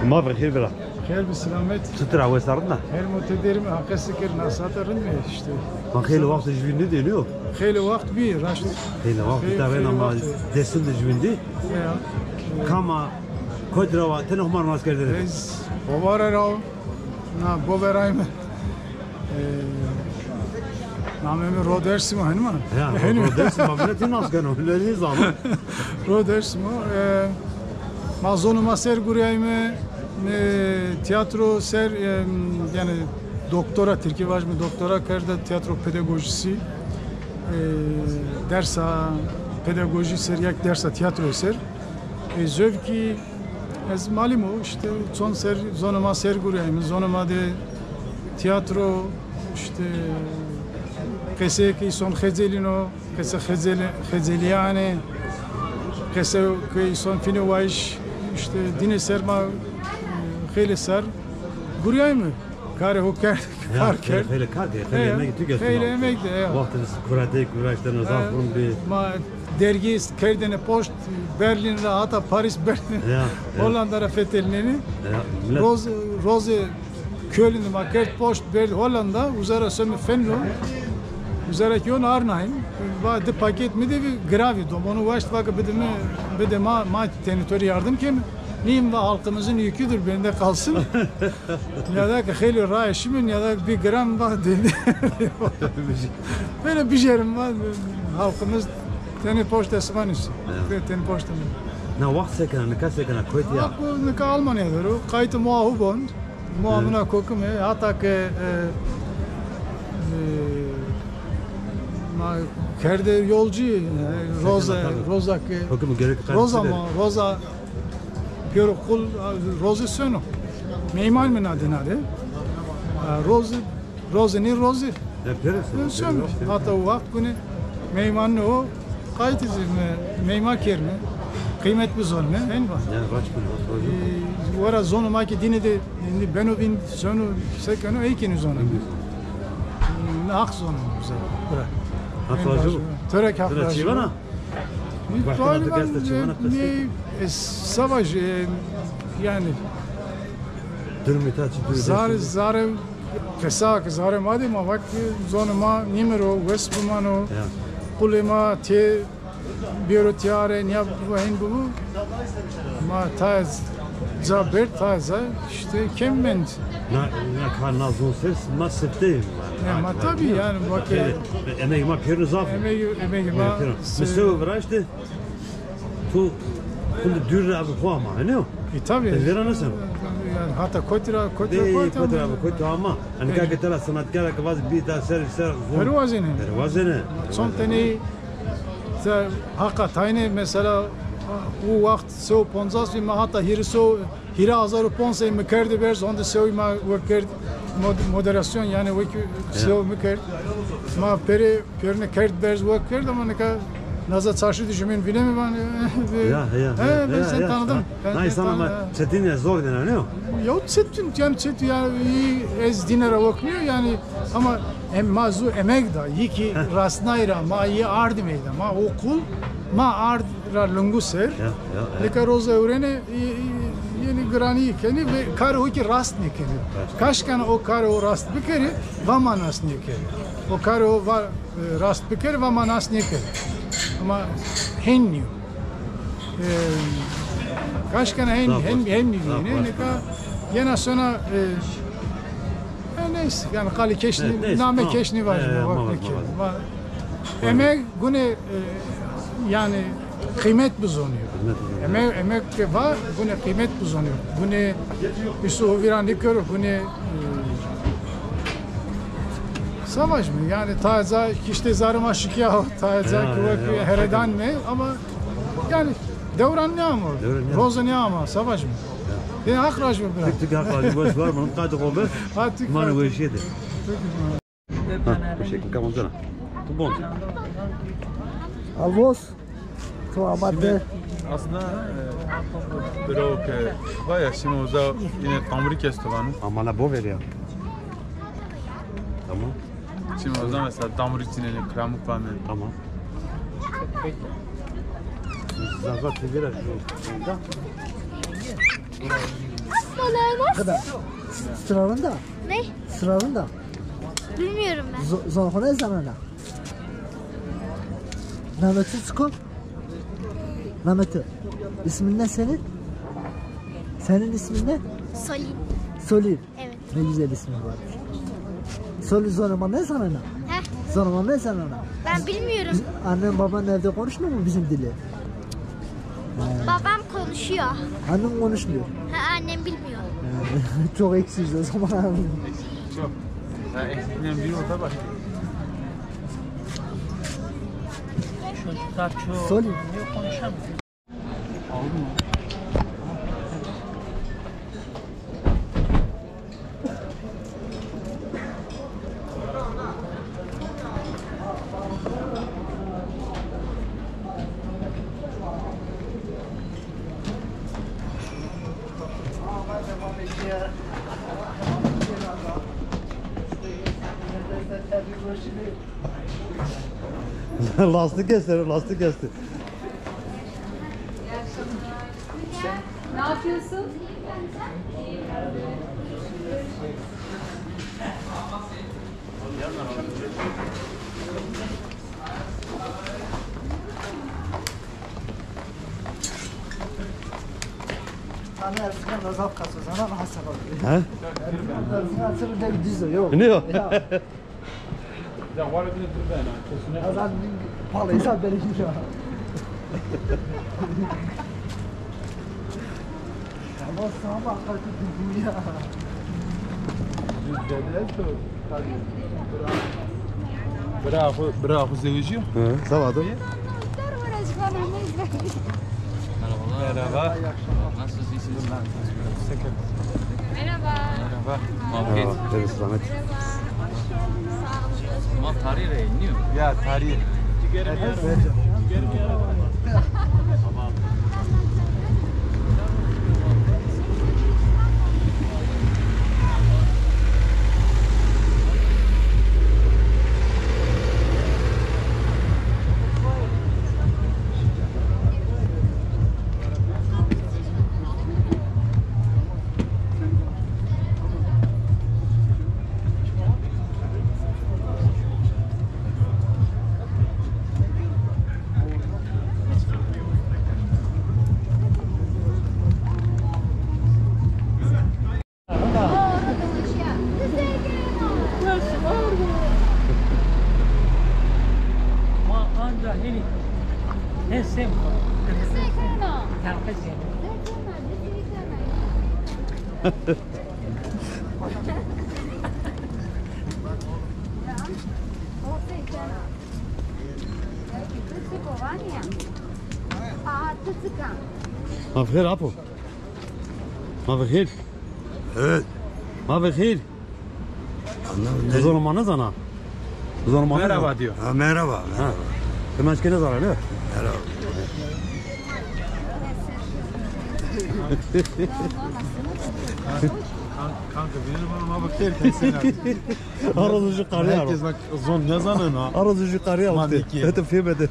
ما في خير بلا خير بالسلامة ستر عوي صارتنا خير متدير حقس كر ناسات رنمي işte ما خيل وقت جويندي دينيو خيل وقت bir raşt خيل وقت تابعنا ما دسن جويندي كما كودرا تنهمر ناس كردي biz bovarero na boverayım namemi Roders mi hani mi? Ya Roders mi? Milletin nasıl kanı? Öyle zaman. Roders mi? Mazonuma ser gurayım tiyatro ser yani doktora Türkiye var mı doktora karda tiyatro pedagojisi dersa pedagoji ser yak dersa tiyatro ser zevki ez malum işte son ser zonuma ser gurayım zonuma de tiyatro işte kese ki son xezelino kese xezeliane kese ki son finowaiş işte dine serma خیلی سر گریای می کار هوکر کار کرد خیلی کار کرد خیلی emek tüketti خیلی emek de وقتی kurade güreşten uzakın bir ma dergi kerdene post Berlin'de hatta Paris Berlin Hollanda'da fetelini Rose Köln'de market post Berlin Hollanda uzara sömü fenlo uzara ki on Arnhem va de paket mi de gravi dom onu vaxt vakı bide ma teritori yardım kim Neyim ve halkımızın yüküdür bende kalsın. Ya da ki hayli rayışımın ya da bir gram var dedi. Böyle bir yerim var halkımız teni poştası var işte. Teni poştası. Ne vakit sekene ne kadar sekene koyt ya. Ne kadar Almanya'dır o. Kayıtı muahubon. Muamına kokum hatta ki kerde yolcu Roza Gör kul roze söno. Meyman mı nadinade? Roze ni roze. Yapıyorsun. Söno. Hatta o vakt bunu meyman o kayıt izin meyman kerme. Kıymet bir zon ne? En var. Ya kaç bin? Bu ara zonu maki dine de benovin söno sekano eykeni zonu. Hak zonu güzel. Bırak. Haklacı. Törek haklacı. Savaş yani zare kesak zare madi ma vak zonuma nimero westmano kulema te birotiare niya vahin bu ma taz zaber taza işte kemment na kan nazon ses masifte ama tabii yani bak emeği ma piyonu zaf emeği ma mesela vraştı tu kunde dürre abi kuama ne o tabii vera nasıl yani hatta kotra ama hani kaketela sanatkara kavaz bir daha ser pervazene son tane hakka tane mesela o vakt so ponzas ve hatta hira azar ponsa mi kerdi vers onda so ma worker moderasyon yani so mi kerd ma perne kerd vers worker ama ne kadar Nazat Çarşı düşümün bile mi ben? Ben seni tanıdım. Neyse ama çetin ya zor denen ne o? Yok çetin yani iyi ez dinara okmuyor yani ama mazu emek da iyi ki rasnayra ma iyi ardı meyda ma okul ma ardıra lungu ser. Leka roza öğrene yeni grani keni ve kar o ki rast ne keni. Kaşkan o kar o rast bir kere vamanas ne keni. O kar o rast bir kere vamanas ne keni. Ama henniyor. Kaç tane henniyor ne ka yine sonra neyse yani kali keşni name keşni var bak emek güne yani kıymet buzonuyor. Emek var güne kıymet buzonuyor. Güne üstü viran dikör güne savaş mı? Yani taza işte zarıma şikâh taza kuvvet heredan mı? Ama yani devran ne ama? Roza ne ama? Savaş mı? Yani akraj mı bırak? Tık akraj boş var mı? Kadı kolbe? Manu bu işiydi. Bu şekilde kamondana. Tu bom. Alvos. Tu amadde. Aslında bro ke vaya şimdi o da yine tamri kestivanı. Ama la bo veriyor. Tamam. Şimdi o zaman mesela damır içine kramuk falan. Tamam. Zaten bir kadar. Sıralında. Ne? Sıralında. Bilmiyorum ben. Zorhane zanana. Namet'i çıkın. Namet'i. İsmin ne senin? Senin ismin ne? Solin. Solin. Evet. Ne güzel ismin var. Solin zorlama ne zanana? Heh, Zorlama ne zanana? ben bilmiyorum. Annen baban evde konuşmuyor mu bizim dili? Babam konuşuyor. Annem konuşmuyor. Ha, annem bilmiyor. Çok eksiyiz o zaman. Çok. Ya eksiklerin biri orada bak. Çocuklar çoğu Solin. konuşamıyor. Aldın mı? Lastik kesti, lastik kesti. Ne yapıyorsun? Anne erken nazaf kasıyor. Sana mı hasar oluyor? He? Erken sırrı da düzü yok. Ne o? Ya var bir dur ben. Adam palıysa beni gidiyor. Ama sana bak artık bu ya. Bravo Zevci. He, sabahı. Merhaba. Nasılsınız? İyisiniz? Merhaba. Merhaba. Muhabbet. Evet, Samet. Ama tarihi yayınlıyor. Ya tarih. Ma andra heni. Hesem. Tarkasi. ما بخير عفو. ما بخير. Evet. ما بخير. Anlamadım. Zorlamanız ana. Zorlamanız. Merhaba diyor. Ha, merhaba. Ha. Kemençkene zarar ne? Merhaba. Kanka benim ama bak derken Arızıcı karıya. herkes bak zon yazanın ha. Arızıcı karıya. Man iki. Hadi fiyemedi.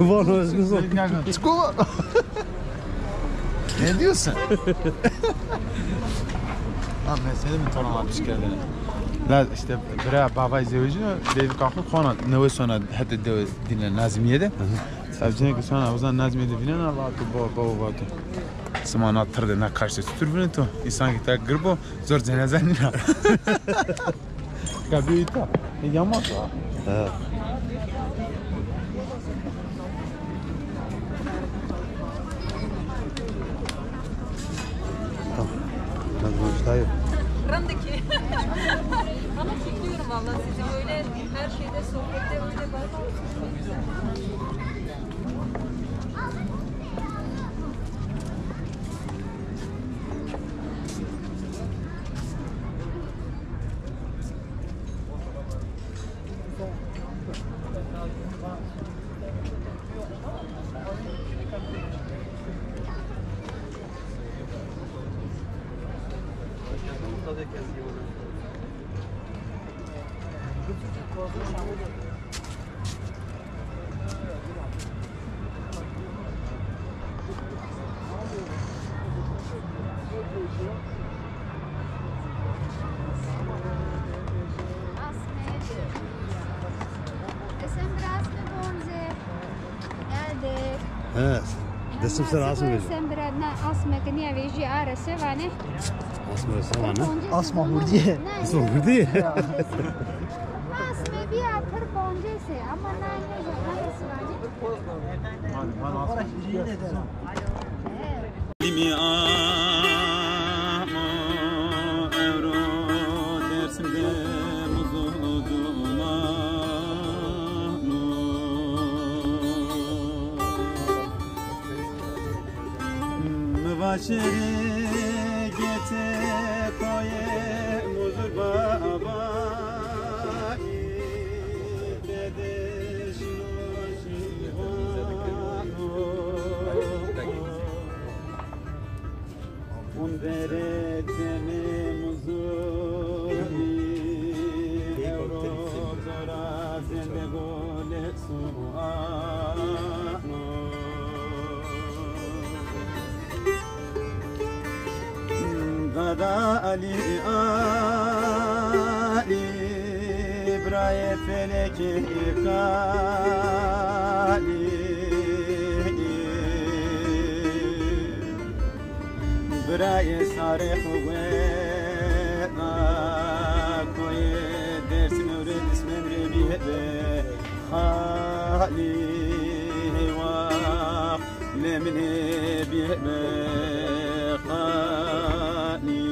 Var o eski zor. Çıkova. Ne diyorsun? Lan mesele mi tanımamış kendini? La işte bira baba zevci devi kalkıp sonra ne sonra hatta de dinle Nazmiye'de. Savcına ki sonra uzan Nazmiye'de binen Allah baba baba. Smana tırdı na karşı tuturbun to. İnsan gitar grubu zor cenazen ne? Kabita. Yamaz ha. Ha. Tamam. Ben bu iştahım. Randaki. Ama bekliyorum valla sizi böyle her şeyde sohbette öyle bakıyorsunuz. Evet. Desim sen asma veji. Sen biraz ne asma ki niye veji arası var ne? Asma veji var ne? Asma hurdiye. Asma hurdiye. Asma bir atır boncası ama ne arası var ne? Limi amo evro dersimde muzuduma mübaşiri gete koye muzur baba Veretemi muzuri Eurozora zende gole suano Dada Ali Ali Braye feleki ikali برای ساره خوبه کوی درس مورد اسم امری بیه خالی و لمنه بیه خالی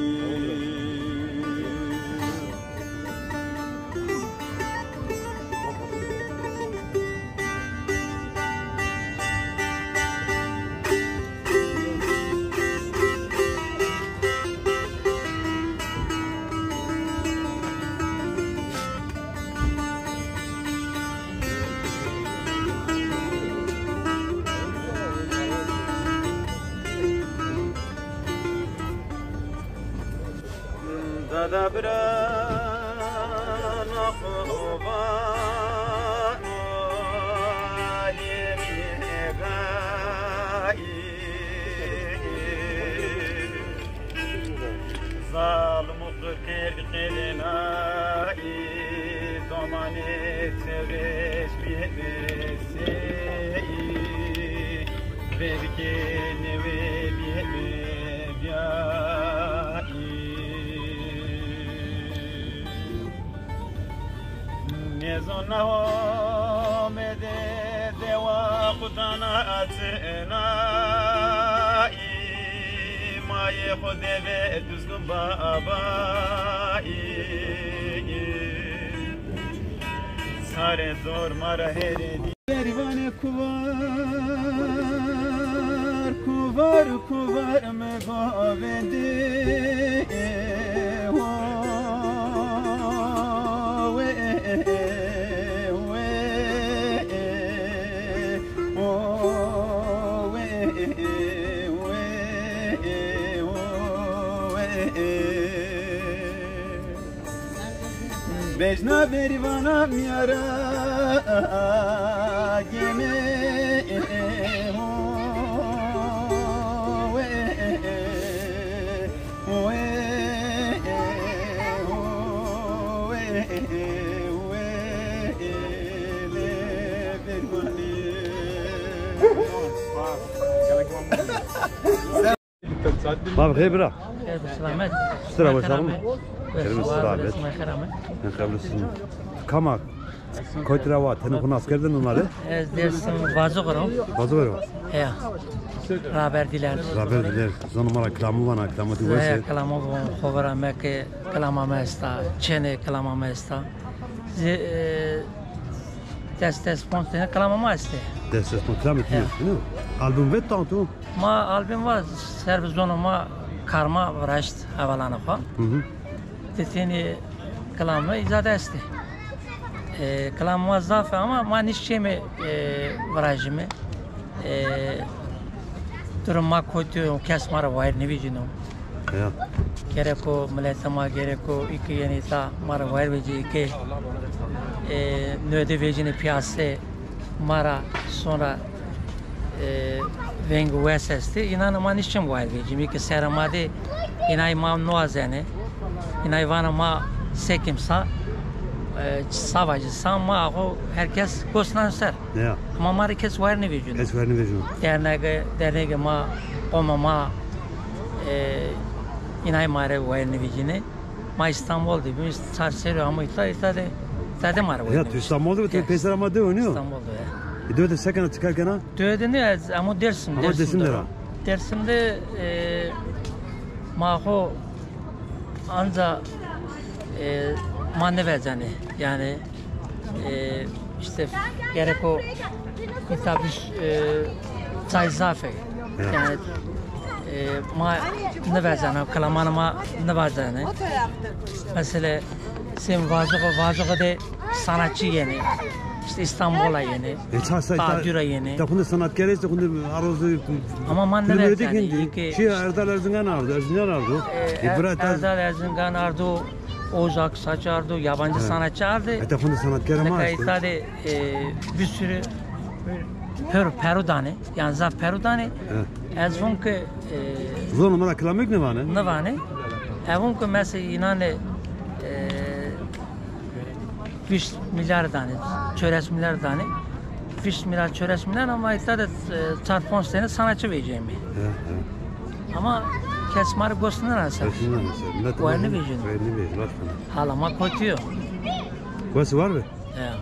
Dada brana khubano alimine gai Zalmu qir qilinai domani tevesh bihbesi Verkene ve bihbiyai Nezona homede dewa kudana atena maye khode ve düzgün baba sare zor mara heredi pervane kuvar kuvar kuvar me govende Bejna berivana miara geme Baba khayra. Selamet. Sıra başlayalım. Kerem Selamet. Ben kablosun. Kama koytrava telefon askerden onları. Dersim vazıqırım. Bazı var. Ya. Raberdiler. Raberdiler. Zonumara klamı var, klamı diyorsa. Ya klamı xobara mek klama mesta, çene klama mesta. Dest spontane klama mesta. Dest spontane diyor, değil mi? Albüm ve tantu. Ma albüm var, servis zonuma karma vrasht havalanı fa. Tetini klamı izade esti. Klam muazzaf ama ma nişçemi vrajimi. Durma koydu kesmara vayr nevicino. Ya. Gereko milletama gereko iki yeni ta mara vayr veci iki nöde vecini piyase mara sonra vengu vesesti inan ma nişçem vayr veci mi ki seramade inay ma noazene inay vana ma sekimsa savacı sanma o herkes goslanser. Ya. Ama marikes var ne vücudu. Kes verini vecun. Derneğe ma o mama inay mare var ne vücudu. Ma İstanbul'da bir sarseri ama ita de zaten mare var. Ya tu İstanbul'da ve peser ama de oynuyor. İstanbul'da ya. Döde sakana çıkarken ha. Döde ne ama dersim. Ama dersimde ha. Dersimde maho anca maneviyacani yani işte gerek o kitabı çayzafe yani ma ne vereceğim kalamanıma ne vereceğim mesela sen vazığı de sanatçı yeni işte İstanbul'a yeni Tadür'e yeni tapında sanatkar ise kundur arzuyu ama man ne vereceğim şey Erdal Erzincan ardı Erdal Erzincan ardı Oğuz Aksaç ardı yabancı sanatçı ardı tapında sanatkar ama işte bir sürü perudane yani zaf perudane ezvon ki zor numara klamek ne var ne var ne ezvon ki mesela inanı 5 milyar tane çörez milyar tane 5 milyar çörez milyar ama işte de çarpon sene sanatçı vereceğim ama kesmar gostunlar asıl var ne vereceğim halama kotuyor Kosu var mı?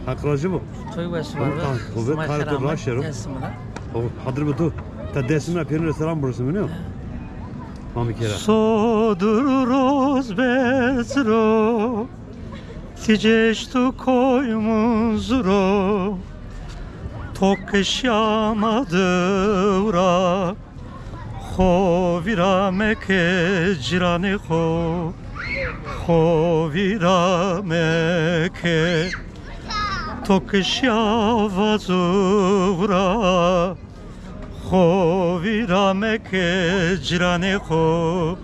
Hakracı bu. Toy kosu var. Bu kartı raşero. O hadır bu tu. Ta desimle perin restoran burası mı ne? Mami kera. Soduroz bezro. Ticeştu koymuzro. Tokşamadıvra. Hovira meke cirane ho. Hovira meke. Tokşavazura. Hovira meke cirane ho.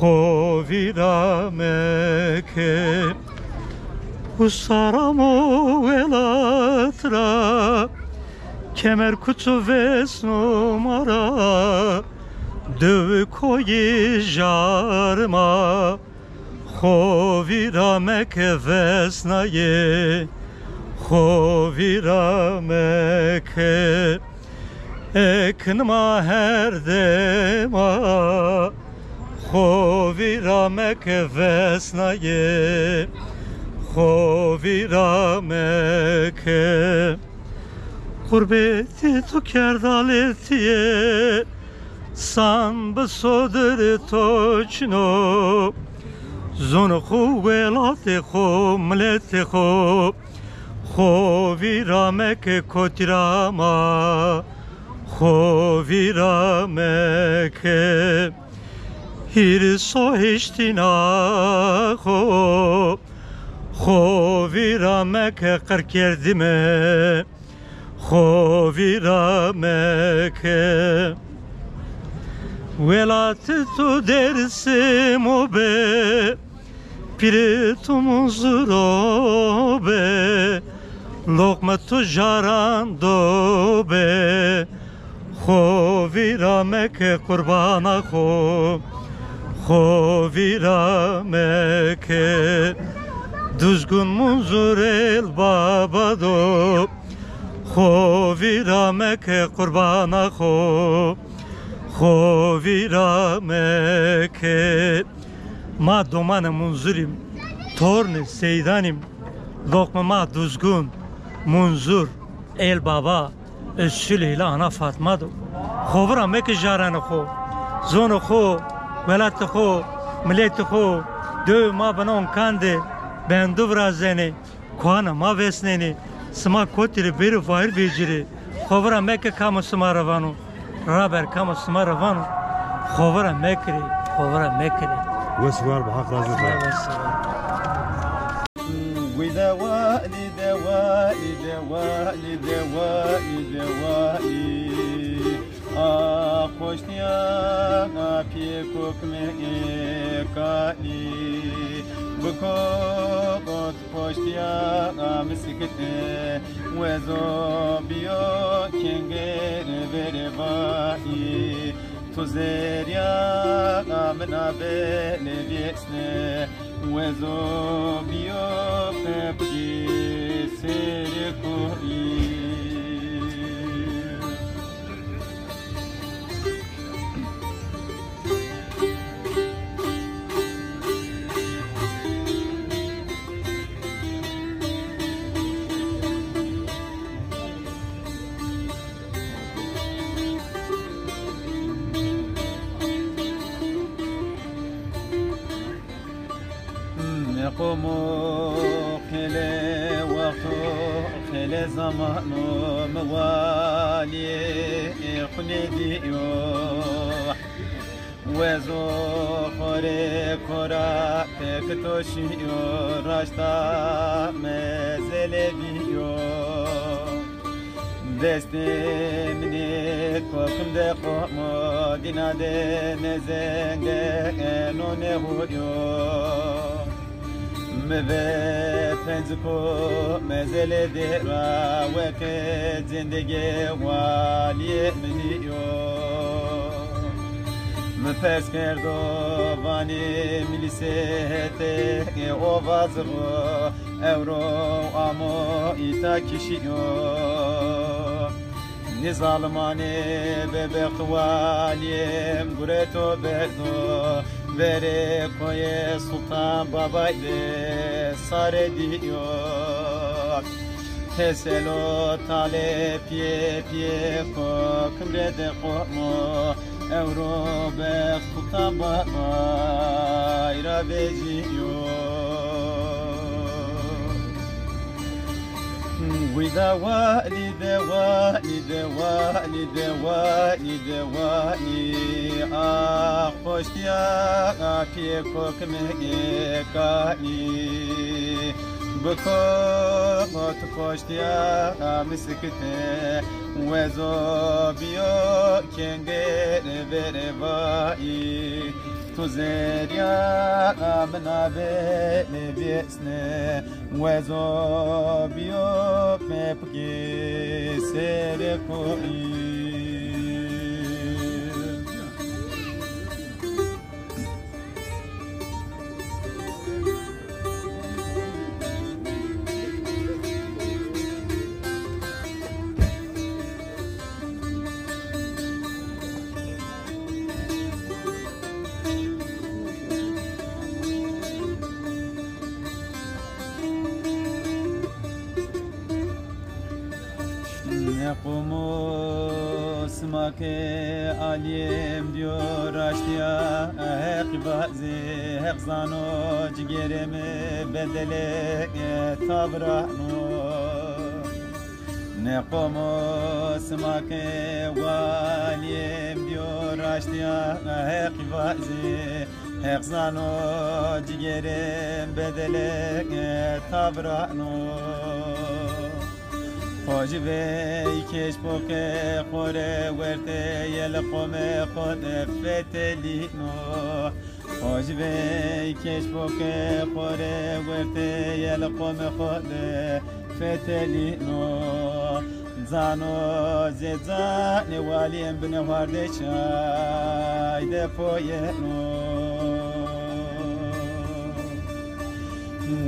Hovira meke. Usaramo velatra. Kemer kutu ves numara. Döv koyi jarma. Hovira meke vesnaye. Hovira meke. Eknma her dema. Hovira meke vesnaye. Hovira meke. Kurbeti tu kerdaletiye. San besoder toçno. Zon khu velate khu mlete khu. Hovira meke kotirama. Hovira meke. Hir sohishtina ho. Hovira meke karkerdime. Hovira meke. Velat tu dersim o be. Piritumuz robe. Lokma tu jaran dobe. Hovira meke kurbana ho. Hovira meke. Düzgün muzur el babado. Hovira meke kurbana ho. Hovira meke. Ma domanı munzurim. Torne seydanim. Lokma ma düzgün. Munzur el baba. Süleyla ana Fatma do. Hovira meke jaranı ho. Zonu ho. Velat ho. Millet ho. Dö ma banon kande. Ben duvra zeni. Kuana ma vesneni. Sma kotiri beri vair beciri. Hovira meke kamu smaravanu. Raber kamu smaravanu. Hovira mekri. Hovira mekri. Wes var bu hak razı ودوائي دوائي دوائي دوائي دوائي خوشتيا بيكوك مئكالي بكوكوت خوشتيا مسكتي وزو بيو كنجر بربائي تو زریا من آبه نویسنه وزو بیو پپی سرکوی قومو خيلي وقتو خيلي زمانو موالي خنديو وزو خوري كورا تكتوشيو راشتا مزلبيو دستي مني كوكم دي قومو دينا دي نزنگه نو نهويو مبه پنزکو مزل دیرا وقت زندگی والی منیو مپس کردو وانی ملیسته اوازغو اورو آمو ایتا کشیو نظالمانی ببخت والیم گرتو بردو Vere koye sultan babaydı sare diyor Teselo tale piye piye kokmrede kokmo Evro be sultan babayra beziyor Vida valide valide valide valide vali Ah hoştiya apiye kokme kali Bukot hoştiya miskite Wezo biyo kengere vere vai Tu zerya amnabe nebiesne Wezo biyo pepki sere koi Kumu smake aliyem diyor aştiya hek bazı hek zano cigereme bedele tabrano ne kumu smake valiyem diyor aştiya hek bazı hek zano cigerem bedele tabrano خوش وی کش پوکه خوره ورته یل قومه خود فتلی نو خوش وی کش پوکه خوره ورته یل قومه خود فتلی نو زانو زیزانی والیم بنه وارده چای دپویه نو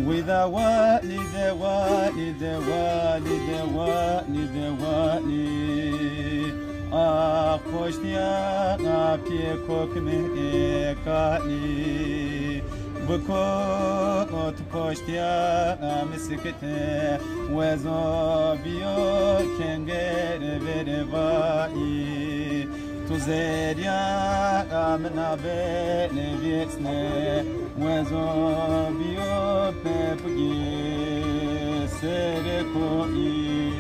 Vida wali de wali de wali de wali de wali Ah koştiya apiye kokme kali Bukot koştiya miskite Wezo biyo kengere vere vai Tu zerya amnabe nevietsne Wezo biyo pepgi sere koi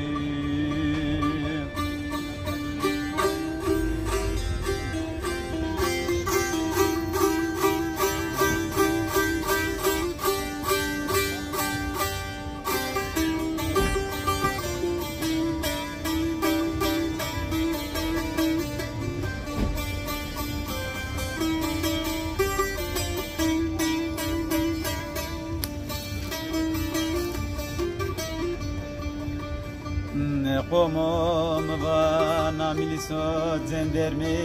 pomom va namiliso zendermi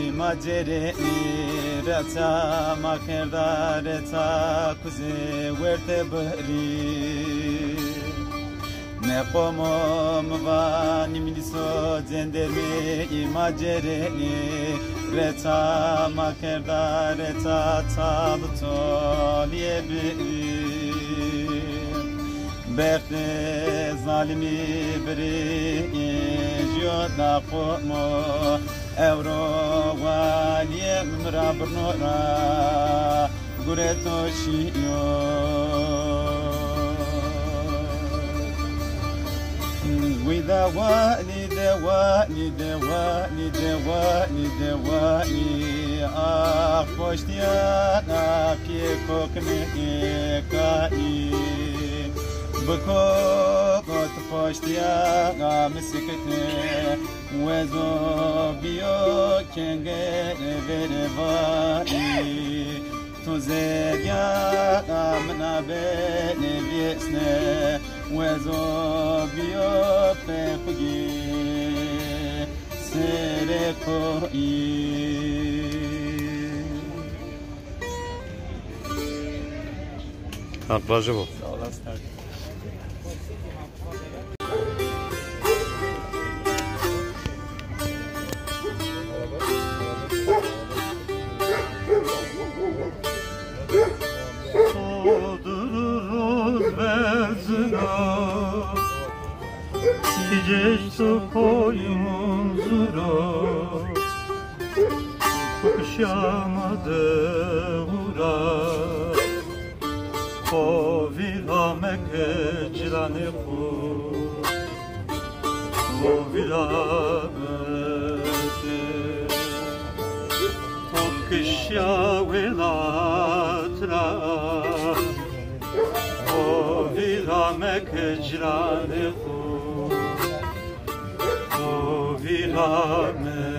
imajere rata makerda reta kuze werte bari ne pomom va namiliso zendermi imajere reta makerda reta taluto liyebi Berte zalimi biri joda qomo evro waliye mrabrnora gureto shiyo Wida wali ah poştiya ki kokme kai بکوت پشتیا مسکته وزو بیو کنگه بروانی تو زدیا منا بینه بیسنه وزو بیو پخوگی سرکوی Proszę bu. Geçti koyunzura kuşamadı ura o vilamek cilane ku o vilamek o kışya velatra o vilamek cilane ku Virame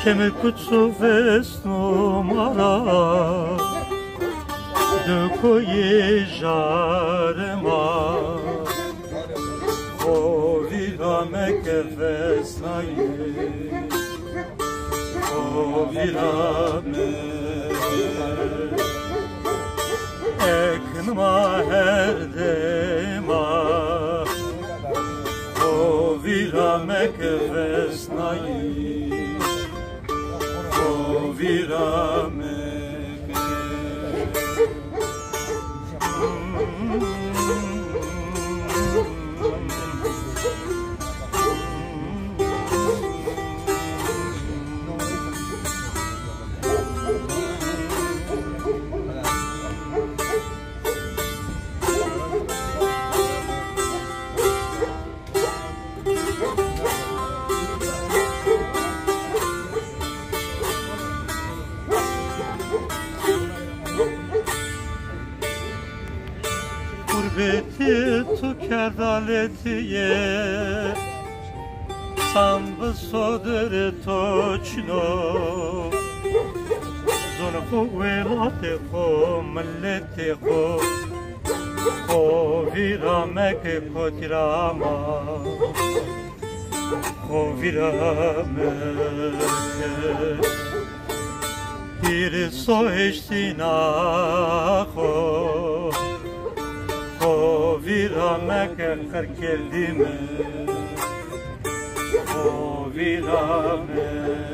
Che mi puzzo vesto mara de coye jarema o viva me che vesnaye o viva me eknma herdema Viramek vesnayi O viramek Gurbeti tu kerdaletiye Sambı sodere toçno Zonfu velate ko millete ko O viramek kotirama O viramek Bir so eştinaho O viramek kerkeldime O viramek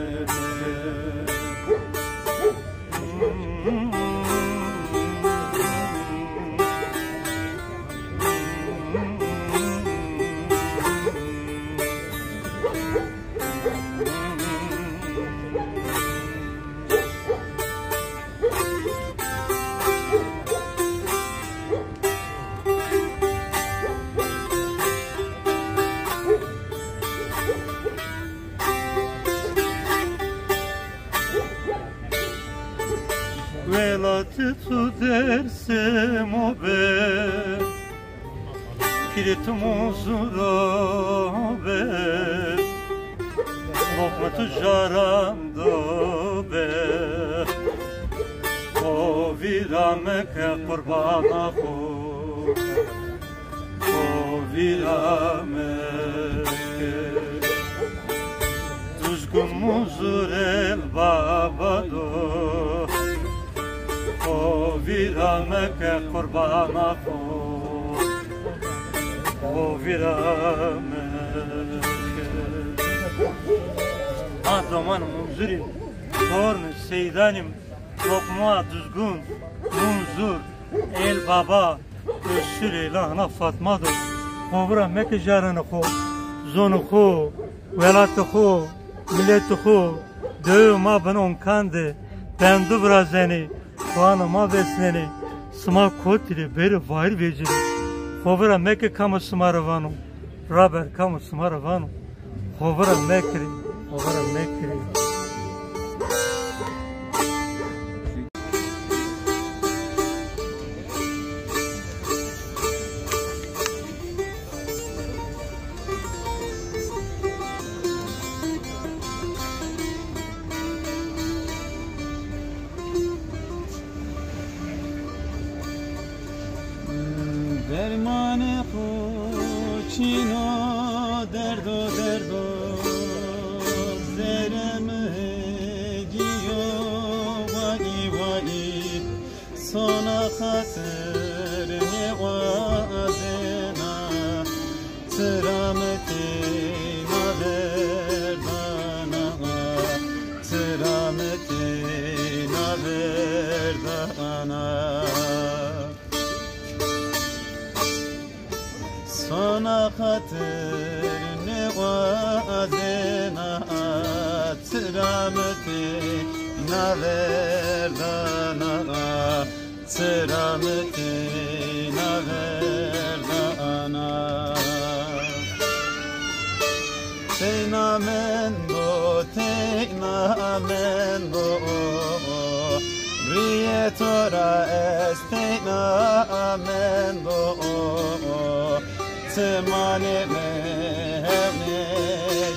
tu dersem o be Kirit muzuro be Lokma tu jaram do be O virame ke kurbana ho O virame ke Tuzgun muzur el babado O virame ke kurbana ho O virame Adoman munzurim Torn seydanim Lokma düzgün Munzur El baba Össül ilahına fatmadır Kovra meke jarını ko Zonu ko Velatı ko Milleti ko Döğü ma ben onkandı Ben dubra zeni Kuanı ma besneni Sıma kotili beri vair becili Kovra meke kamu sımarıvanım Raber kamu sımarıvanım Kovra mekri Kovra mekri Dermane kuçino derdo derdo Zereme giyo vali vali Sona hatır ne vazena Tırametina verdana Tırametina verdana Sona hatır ne vazena Tırameti na verdana Tırameti na verdana Teyna mendo Rietora esteyna mendo Temane mehne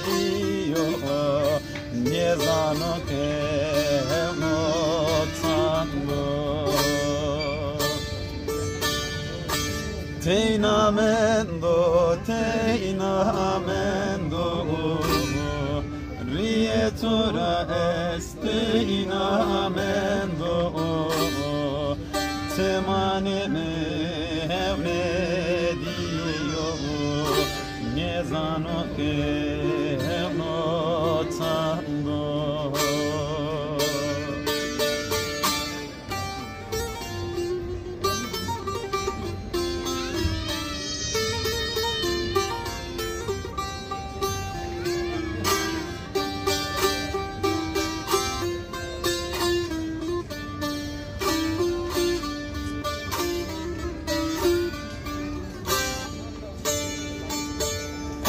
diyo Nie zano ke no tango Teina mendo Rietora esteyna mendo Temane mehne Nie zano ke no tango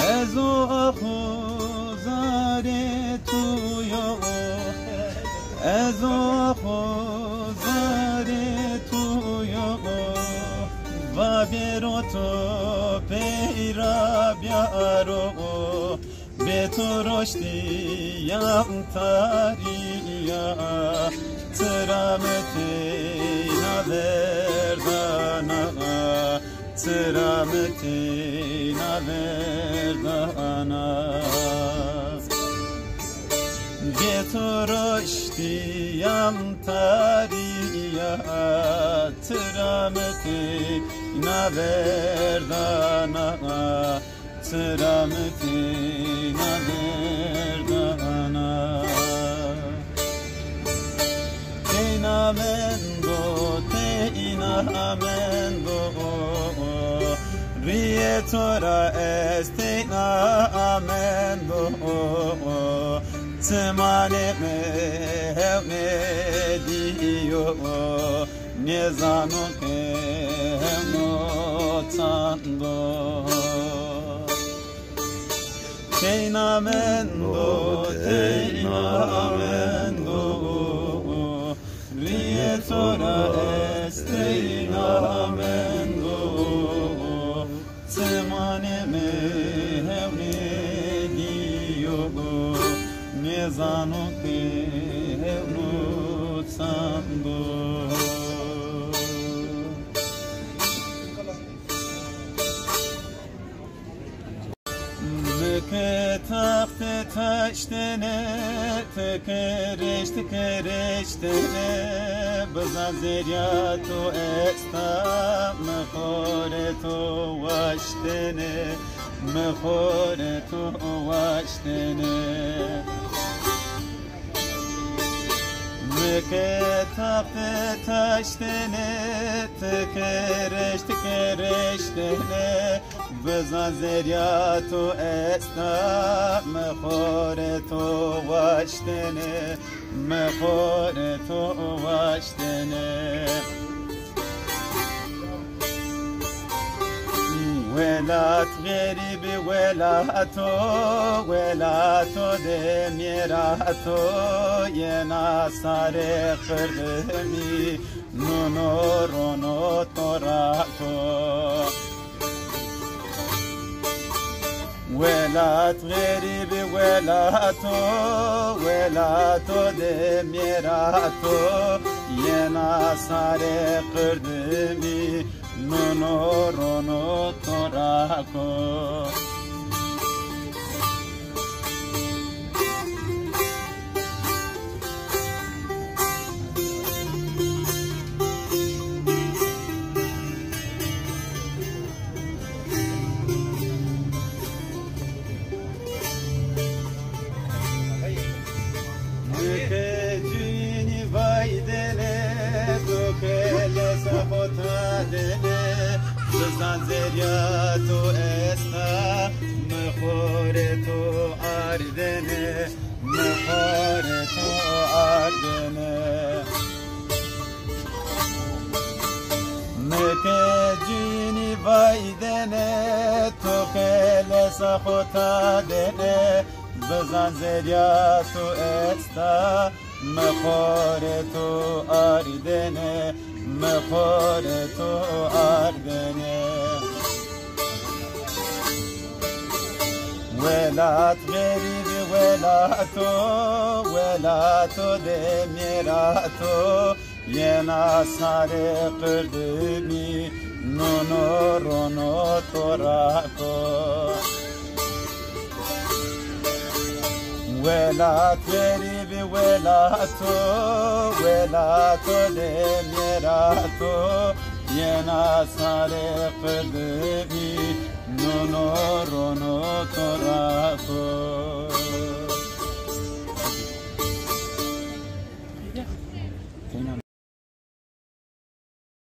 Ezo akuzare tuyo Ezo akuzare tuyo Vaberoto peira biaro Betoroshti yam tariya Tırameti na verdana Tırameti na verdana Getoroshti yam tariya Tırameti na verdana Tırameti na verdana Teina mendo Rietora esteyna mendo Temane mehne diyo Nie zano ke no tango Teina mendo Rietora tora esteyna mendo semane me hevne diyo mezano ke hevno sando Ke taxte taştene tekereştene Bızan zerya to esta mehore to vaştene Mehore to vaştene Ke taxte taştene tekereştene Bızan zerya to esta mehore to vaştene Mehore to vaştene Velat garibi velato demirato Yena sare kırdemi nunorono torato Velat garibi velato demirato Yena sare kırdemi nunorono torako Zerya to esta mehore to ardene mehore to ardene meke cini vaydene to kele sahota dene bezan zerya to esta mehore to ardene mehore to ardene Velat garibi velato demirato Yena sare kırdemi nunorono torako Velat garibi velato demirato Yena sare kırdemi nunorono torako